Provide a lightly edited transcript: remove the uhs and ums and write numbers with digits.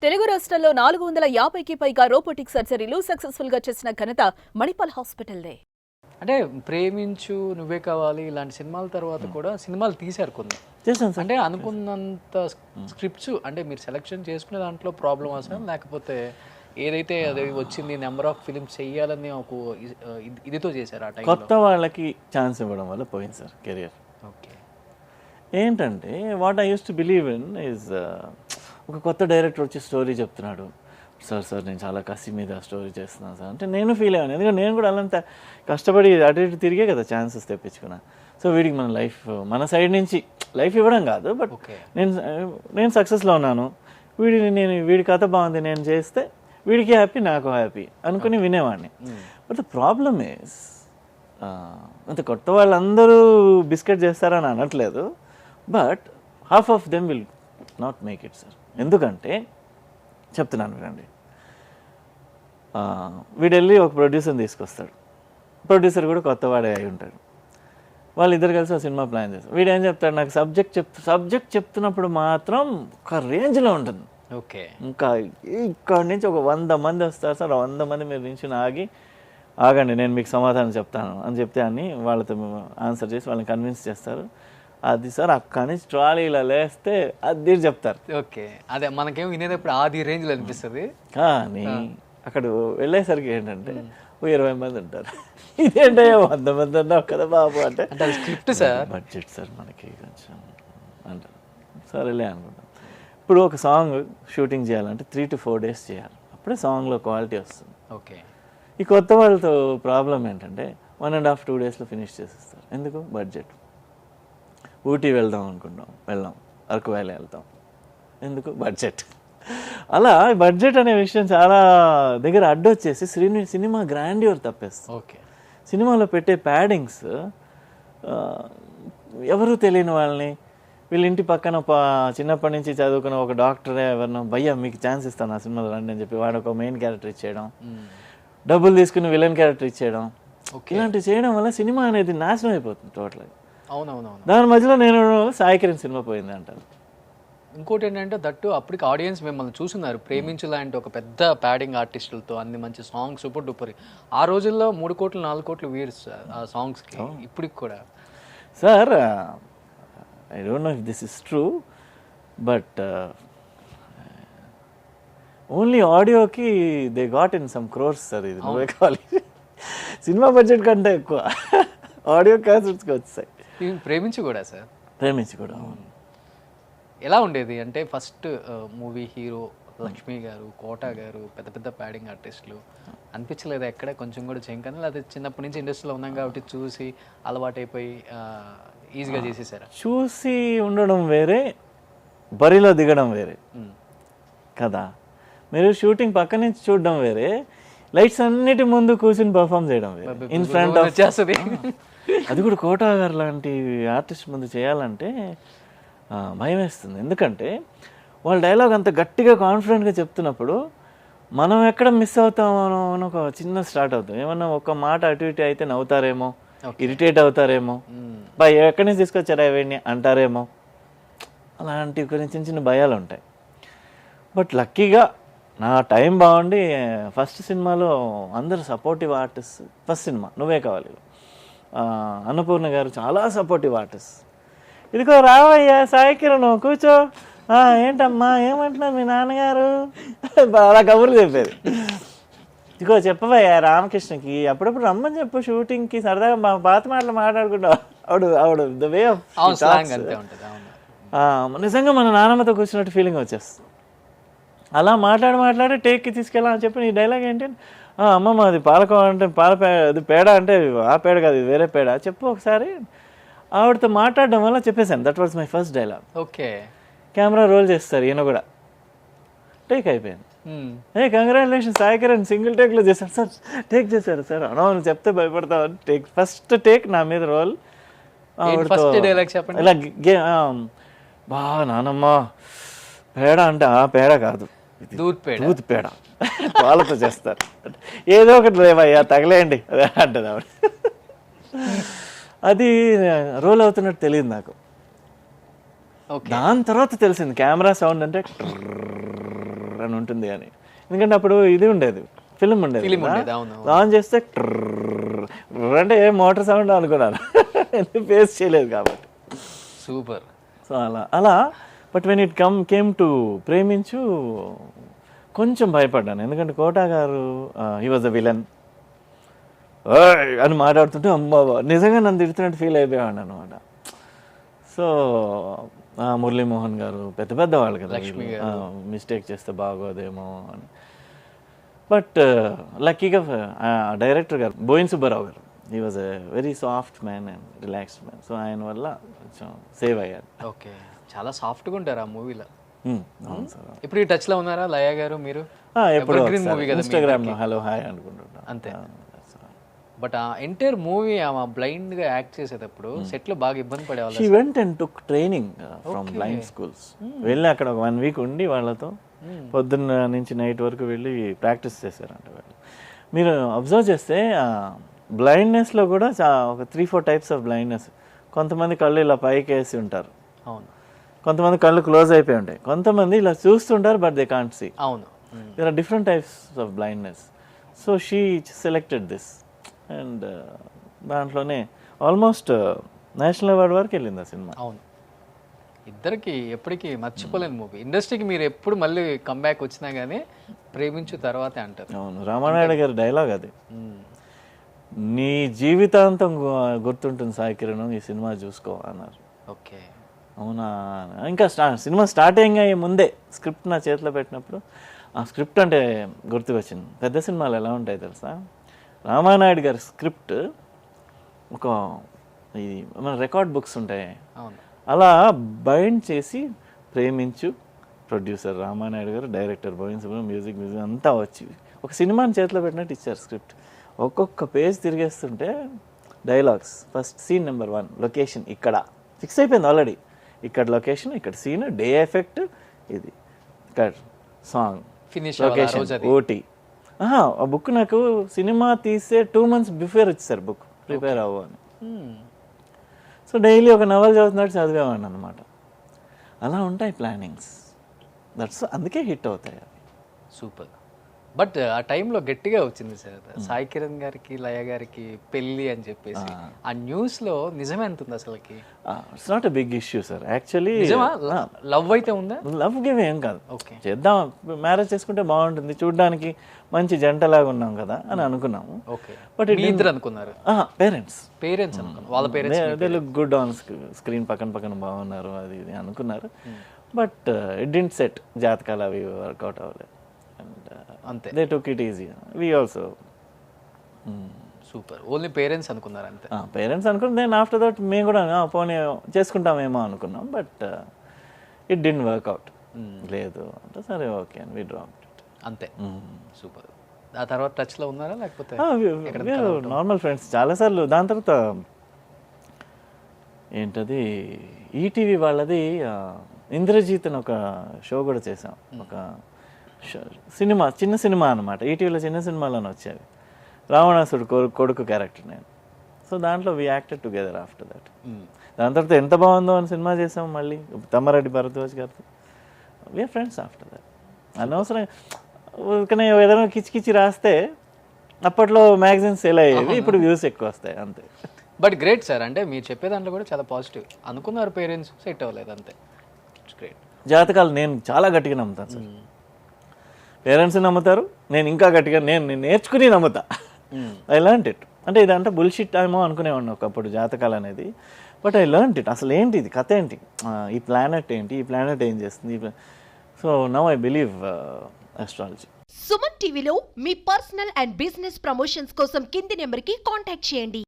తెలుగు రాష్ట్రాల్లో 450కి పైగా రోబోటిక్ సర్జరీలు సక్సెస్ఫుల్ గా చేసిన ఘనత మణిపాల్ హాస్పిటల్దే. అంటే ప్రేమించు నువ్వే కావాలి ఇలాంటి సినిమాల తర్వాత కూడా సినిమాలు తీశారు కొన్ని. చేశాను సార్. అంటే అనుకున్నంత స్క్రిప్ట్స్ అంటే మీరు సెలెక్షన్ చేసుకునే దాంట్లో ప్రాబ్లమ్ అసలు లేకపోతే ఏదైతే అది వచ్చింది నెంబర్ ఆఫ్ ఫిలిమ్స్ చెయ్యాలని ఒక ఇదితో చేశారు ఆ టైంలో. కొత్త వాళ్ళకి ఛాన్స్ ఇవ్వడం వల్ల పోయింది సార్ కెరియర్. ఓకే. ఏంటంటే what I use to believe in is ఒక కొత్త డైరెక్టర్ వచ్చి స్టోరీ చెప్తున్నాడు, సార్ నేను చాలా కసి మీద స్టోరీ చేస్తున్నాను సార్ అంటే నేను ఫీల్ అయ్యాను. ఎందుకంటే నేను కూడా అలాంత కష్టపడి అటు ఇటు తిరిగే కదా ఛాన్సెస్ తెప్పించుకున్నా. సో వీడికి మన లైఫ్ మన సైడ్ నుంచి లైఫ్ ఇవ్వడం కాదు, బట్ నేను సక్సెస్లో ఉన్నాను, వీడి కథ బాగుంది, నేను చేస్తే వీడికి హ్యాపీ నాకు హ్యాపీ అనుకుని వినేవాడిని. బట్ ద ప్రాబ్లమ్ ఈజ్ అంత కొత్త వాళ్ళందరూ బిస్కెట్ చేస్తారని అనట్లేదు, but half of them will not make it sir. ఎందుకంటే చెప్తున్నాను వినండి, వీడు వెళ్ళి ఒక ప్రొడ్యూసర్ని తీసుకొస్తాడు, ప్రొడ్యూసర్ కూడా కొత్తవాడే అయి ఉంటాడు, వాళ్ళిద్దరు కలిసి ఒక సినిమా ప్లాన్ చేస్తారు. వీడు ఏం చెప్తాడు, నాకు సబ్జెక్ట్ చెప్తున్నప్పుడు మాత్రం ఒక రేంజ్లో ఉంటుంది. ఓకే. ఇంకా ఇక్కడ నుంచి ఒక 100 మంది వస్తారు సార్, 100 మంది మీరు నుంచి ఆగండి నేను మీకు సమాధానం చెప్తాను అని చెప్తే అని వాళ్ళతో ఆన్సర్ చేసి వాళ్ళని కన్విన్స్ చేస్తారు. అది సార్ అక్కడి నుంచి ట్రాలీ ఇలా లేస్తే అది చెప్తారు. ఓకే. అదే మనకేం వినేటప్పుడు ఆది రేంజ్లో అనిపిస్తుంది, కానీ అక్కడ వెళ్ళేసరికి ఏంటంటే 20 మంది ఉంటారు. ఇదేంటే 100 మంది అన్నావు కదా బాబు అంటే స్క్రిప్ట్ సార్, బడ్జెట్ సార్ మనకి కొంచెం అంటారు. సరేలే అనుకుంటాం. ఇప్పుడు ఒక సాంగ్ షూటింగ్ చేయాలంటే 3 to 4 days చేయాలి, అప్పుడే సాంగ్లో క్వాలిటీ వస్తుంది. ఓకే. ఈ కొత్త వాళ్ళతో ప్రాబ్లం ఏంటంటే 1.5 2 daysలో ఫినిష్ చేసేస్తారు. ఎందుకు? బడ్జెట్. ఊటీ వెళ్దాం అనుకుంటాం, వెళ్ళాం. అరకు వ్యాలీ వెళ్తాం, ఎందుకు? బడ్జెట్. అలా బడ్జెట్ అనే విషయం చాలా దగ్గర అడ్డొచ్చేసి సినిమా గ్రాండ్యూర్ తప్పేస్తుంది. ఓకే. సినిమాలో పెట్టే ప్యాడింగ్స్ ఎవరు తెలియని వాళ్ళని, వీళ్ళ ఇంటి పక్కన చిన్నప్పటి నుంచి చదువుకున్న ఒక డాక్టరే ఎవరినో, భయ్యా మీకు ఛాన్స్ ఇస్తాను ఆ సినిమాలో రండి అని చెప్పి వాడు ఒక మెయిన్ క్యారెక్టర్ ఇచ్చేయడం, డబ్బులు తీసుకుని విలన్ క్యారెక్టర్ ఇచ్చేయడం, ఇలాంటివి చేయడం వల్ల సినిమా అనేది నాశనం అయిపోతుంది టోటల్గా. అవునవునవును. దాని మధ్యలో నేను సాయి కిరణ్ సినిమా పోయింది అంటారు. ఇంకోటి ఏంటంటే దట్టు అప్పటికి ఆడియన్స్ మిమ్మల్ని చూస్తున్నారు. ప్రేమించు లాంటి ఒక పెద్ద ప్యాడింగ్ ఆర్టిస్టులతో అన్ని మంచి సాంగ్స్ సూపర్ డూపర్. ఆ రోజుల్లో 3 కోట్లు 4 కోట్లు వ్యూస్ ఆ సాంగ్స్కి. ఇప్పటికి కూడా sir I don't know if this is true, but only ఆడియోకి they got in some crores sir. ఇది నువ్వే కావాలి సినిమా బడ్జెట్ కంటే ఎక్కువ ఆడియో క్యాసెట్స్కి వచ్చాయి. ప్రేమించి కూడా సార్, ప్రేమించి కూడా. ఎలా ఉండేది అంటే ఫస్ట్ మూవీ హీరో లక్ష్మి గారు, కోట గారు, పెద్ద పెద్ద ప్యాడింగ్ ఆర్టిస్టులు అనిపించలేదు ఎక్కడ కొంచెం కూడా చేయకని? లేకపోతే చిన్నప్పటి నుంచి ఇండస్ట్రీలో ఉన్నాం కాబట్టి చూసి అలవాటైపోయి ఈజీగా చేసేసారా? చూసి ఉండడం వేరే, బరిలో దిగడం వేరే కదా. మీరు షూటింగ్ పక్క నుంచి చూడడం వేరే, లైట్స్ అన్నిటి ముందు కూర్చుని పర్ఫామ్ చేయడం వేరే, ఇన్ ఫ్రంట్ ఆఫ్ చేస్తుంది. అది కూడా కోట గారు లాంటి ఆర్టిస్ట్ ముందు చేయాలంటే భయం వేస్తుంది. ఎందుకంటే వాళ్ళ డైలాగ్ అంత గట్టిగా కాన్ఫిడెంట్గా చెప్తున్నప్పుడు మనం ఎక్కడ మిస్ అవుతామో అని ఒక చిన్న స్టార్ట్ అవుతుంది. ఏమన్నా ఒక మాట అటు ఇటు అయితే నవ్వుతారేమో, ఇరిటేట్ అవుతారేమో, ఎక్కడి నుంచి తీసుకొచ్చారా ఇవన్నీ అంటారేమో, అలాంటి కొన్ని చిన్న చిన్న భయాలు ఉంటాయి. బట్ లక్కీగా నా టైం బాగుండి ఫస్ట్ సినిమాలో అందరు సపోర్టివ్ ఆర్టిస్ట్. ఫస్ట్ సినిమా నువ్వే కావాలి, అన్నపూర్ణ గారు చాలా సపోర్టివ్ ఆర్టిస్ట్. ఇదిగో రావయ్యా సాయి కిరణ్ కూర్చో, ఏంటమ్మా ఏమంటున్నారు మీ నాన్నగారు అలా కబుర్లు చెప్పేది. ఇదిగో చెప్పవయ్యా రామకృష్ణకి అప్పుడప్పుడు రమ్మని చెప్పు షూటింగ్కి, సరదాగా మా పాత మాటలు మాట్లాడుకుంటా. ఆవిడ ద వే ఆఫ్ నిజంగా మన నాన్నమ్మతో కూర్చున్నట్టు ఫీలింగ్ వచ్చేస్తుంది. అలా మాట్లాడి టేక్కి తీసుకెళ్ళాలని చెప్పి నీ డైలాగ్ ఏంటి, అమ్మమ్మ అది పాలకం అంటే అది పేడ అంటే ఆ పేడ కాదు ఇది వేరే పేడ చెప్పు ఒకసారి. ఆవిడతో మాట్లాడడం వల్ల చెప్పేశాను. That was my first dialogue. Okay. Camera roll చేస్తారు, ఈయన కూడా టేక్ అయిపోయింది. కంగ్రాచులేషన్ సాయి కిరణ్ సింగిల్ టేక్లో చేశారు సార్. టేక్ చేశారు సార్, అవును చెప్తే భయపడతావు. టేక్ ఫస్ట్ టేక్ నా మీద రోల్. ఇలా బా నానమ్మ పేడ అంటే ఆ పేడ కాదు, దూద్ పేడ పాలతో చేస్తారు, ఏదో ఒకటి లేవయ్యా తగలేయండి అంటది ఆవిడ. అది రోల్ అవుతున్నట్టు తెలియదు నాకు. Okay. దాని తర్వాత తెలిసింది కెమెరా సౌండ్ అంటే ట్రర్ అని ఉంటుంది అని. ఎందుకంటే అప్పుడు ఇది ఉండేది, ఫిల్మ్ ఉండేది Film కదా. ఉండేది, అవును. ఆన్ చేస్తే ట్రర్ అంటే ఏ మోటార్ సౌండ్ అనుకున్నాను, ఫేస్ చేయలేదు కాబట్టి. సూపర్. సో అలా but when it came to ప్రేమించు కొంచెం భయపడ్డాను. ఎందుకంటే కోటా గారు హీ వాజ్ ద విలన్ అని మాట్లాడుతుంటే అమ్మ నిజంగా నన్ను తిడుతున్నట్టు ఫీల్ అయిపోయాడు అనమాట. సో మురళీమోహన్ గారు పెద్ద పెద్ద వాళ్ళు కదా, మిస్టేక్ చేస్తే బాగోదేమో అని. బట్ లక్కీగా డైరెక్టర్ గారు బోయిన్ సుబ్బారావు గారు, he was a very soft man and relaxed man. So ఆయన వల్ల కొంచెం సేవ్ అయ్యాడు. ఓకే, చాలా సాఫ్ట్గా ఉంటారు ఆ మూవీలో. అవును సార్. ఇప్పుడు ఈ టచ్లో ఉన్నారా లయ గారు మీరు? ఎప్పుడు మూవీ కదా ఇన్స్టాగ్రామ్లో హలో హాయ్ అనుకుంటుంటా అంతే. బట్ ఆ ఎంటైర్ మూవీ ఆమె బ్లైండ్ గా యాక్ట్ చేసేటప్పుడు సెట్ లో బాగా ఇబ్బంది పడేవాళ్ళు. She went and took training from blind schools. వెళ్ళి అక్కడ ఒక 1 వీక్ ఉండి వాళ్ళతో పొద్దున్న నుంచి నైట్ వరకు వెళ్ళి ప్రాక్టీస్ చేశారంట వాళ్ళు. మీరు అబ్జర్వ్ చేస్తే బ్లైండ్నెస్లో కూడా ఒక 3-4 టైప్స్ ఆఫ్ బ్లైండ్నెస్. కొంతమంది కళ్ళు ఇలా పైకి వేసి ఉంటారు, అవును. కొంతమంది కళ్ళు క్లోజ్ అయిపోయి ఉంటాయి, కొంతమంది ఇలా చూస్తుంటారు బట్ దే కాంట్ సీ. అవును. There are different types of blindness. So she selected this and దాంట్లోనే ఆల్మోస్ట్ నేషనల్ అవార్డు వరకు వెళ్ళింది ఆ సినిమా. అవును, ఇద్దరికి ఎప్పటికీ మర్చిపోలేని మూవీ. ఇండస్ట్రీకి మీరు ఎప్పుడు మళ్ళీ కంబ్యాక్ వచ్చినా కానీ ప్రేమించు తర్వాతే అంటారు. అవును, రామానాయుడు గారి డైలాగ్ అది, నీ జీవితాంతం గుర్తుంటుంది సాయి కిరణ్ ఈ సినిమా చూసుకో అన్నారు. ఓకే, అవునా. ఇంకా సినిమా స్టార్టింగ్ అయ్యే ముందే స్క్రిప్ట్ నా చేతిలో పెట్టినప్పుడు ఆ స్క్రిప్ట్ అంటే గుర్తుకొచ్చింది. పెద్ద సినిమాలు ఎలా ఉంటాయి తెలుసా, రామానాయుడు గారి స్క్రిప్ట్ ఒక ఇది మన రికార్డ్ బుక్స్ ఉంటాయి, అవును. అలా బైండ్ చేసి ప్రేమించు ప్రొడ్యూసర్ రామానాయుడు గారు, డైరెక్టర్ బోయిన్ సుబ్రహ్మణ్యం, మ్యూజిక్ అంతా వచ్చి ఒక సినిమాని చేతిలో పెట్టినట్టు ఇచ్చారు స్క్రిప్ట్. ఒక్కొక్క పేజ్ తిరిగేస్తుంటే dialogues, first scene number 1 location ఇక్కడ ఫిక్స్ అయిపోయింది ఆల్రెడీ, ఇక్కడ లొకేషన్, ఇక్కడ సీన్, డే ఎఫెక్ట్, ఇది ఇక్కడ సాంగ్, ఫినిష్ లొకేషన్, ఓటీ. ఆ బుక్ నాకు సినిమా తీసే 2 months బిఫోర్ వచ్చేసారు బుక్ ప్రిపేర్ అవ్వు అని. సో డైలీ ఒక నవల్ చదువుతున్నట్టు చదివేవాడిని అనమాట. అలా ఉంటాయి ప్లానింగ్స్, అందుకే హిట్ అవుతాయి అవి. సూపర్. బట్ ఆ టైంలో గట్టిగా వచ్చింది సార్, సాయి కిరణ్ గారికి లయ గారికి పెళ్ళి అని చెప్పేసి ఆ న్యూస్ లో నిజమే అంటుంది అసలుకి? It's not a big issue sir actually. Love అయితే ఉందా? లవ్ గివ్ ఏం కాదు, ఓకే చేద్దాం, మ్యారేజ్ చేసుకుంటే బాగుంటుంది, చూడడానికి మంచి జంటలాగా ఉన్నాం కదా అని అనుకున్నాము. ఓకే, బట్ ఇద్దరు అనుకున్నారు? పేరెంట్స్ అనుకున్నారు, వాళ్ళ parents they look good on screen, పక్కన పక్కన బాగున్నారు అది ఇది అనుకున్నారు. బట్ ఇట్ డింట్ సెట్, జాతకాలు అవి వర్కౌట్ అవ్వలేదు. అంతే, they took it easy. We also super, only parents అనుకున్నారు అంతే. పేరెంట్స్ అనుకున్నాం. దెన్ ఆఫ్టర్ దట్ మేము కూడా పోనీ చేసుకుంటామేమో అనుకున్నాం, బట్ ఇట్ డింట్ వర్క్అవుట్. లేదు అంటే సరే ఓకే అని వి డ్రాప్డ్ ఇట్ అంతే. సూపర్. ఆ తర్వాత టచ్లో ఉన్నారా లేకపోతే? నార్మల్ ఫ్రెండ్స్ చాలాసార్లు. దాని తర్వాత ఏంటది ఈటీవీ వాళ్ళది ఇంద్రజీత్ అని ఒక షో కూడా చేసాం, ఒక సినిమా, చిన్న సినిమా అనమాట. ఈటీవీలో చిన్న సినిమాలోనే వచ్చేవి, రావణాసుడు కొడుకు క్యారెక్టర్ నేను. సో దాంట్లో we acted together after that. దాని తర్వాత ఎంత బాగుందో అని సినిమా చేసాం మళ్ళీ తమ్మారెడ్డి భరద్వాజ్ గారితో. We are friends after that. అనవసరం ఊరికనే ఏదైనా కిచి రాస్తే అప్పట్లో మ్యాగజైన్స్ సేల్ అయ్యేవి, ఇప్పుడు వ్యూస్ ఎక్కువ వస్తాయి అంతే. బట్ గ్రేట్ సార్, అంటే మీరు చెప్పే దాంట్లో కూడా చాలా పాజిటివ్. అనుకున్నారు పేరెంట్స్, సెట్ అవ్వలేదు అంతే. It's great. జాతకాలు నేను చాలా గట్టిగా నమ్ముతాను సార్. పేరెంట్స్ నమ్ముతారు, నేను ఇంకా గట్టిగా నేను నేర్చుకుని నమ్ముతా. I learnt it. అంటే ఇదంటే బుల్షిట్ ఏమో అనుకునేవాడిని ఒకప్పుడు జాతకాలు అనేది, బట్ ఐ లర్న్ట్ ఇట్. అసలు ఏంటి ఇది, కథ ఏంటి, ఈ ప్లానెట్ ఏంటి, ఈ ప్లానెట్ ఏం చేస్తుంది. So now I believe astrology. Suman టీవీలో మీ పర్సనల్ అండ్ బిజినెస్ ప్రమోషన్స్ కోసం కింది నెంబర్కి కాంటాక్ట్ చేయండి.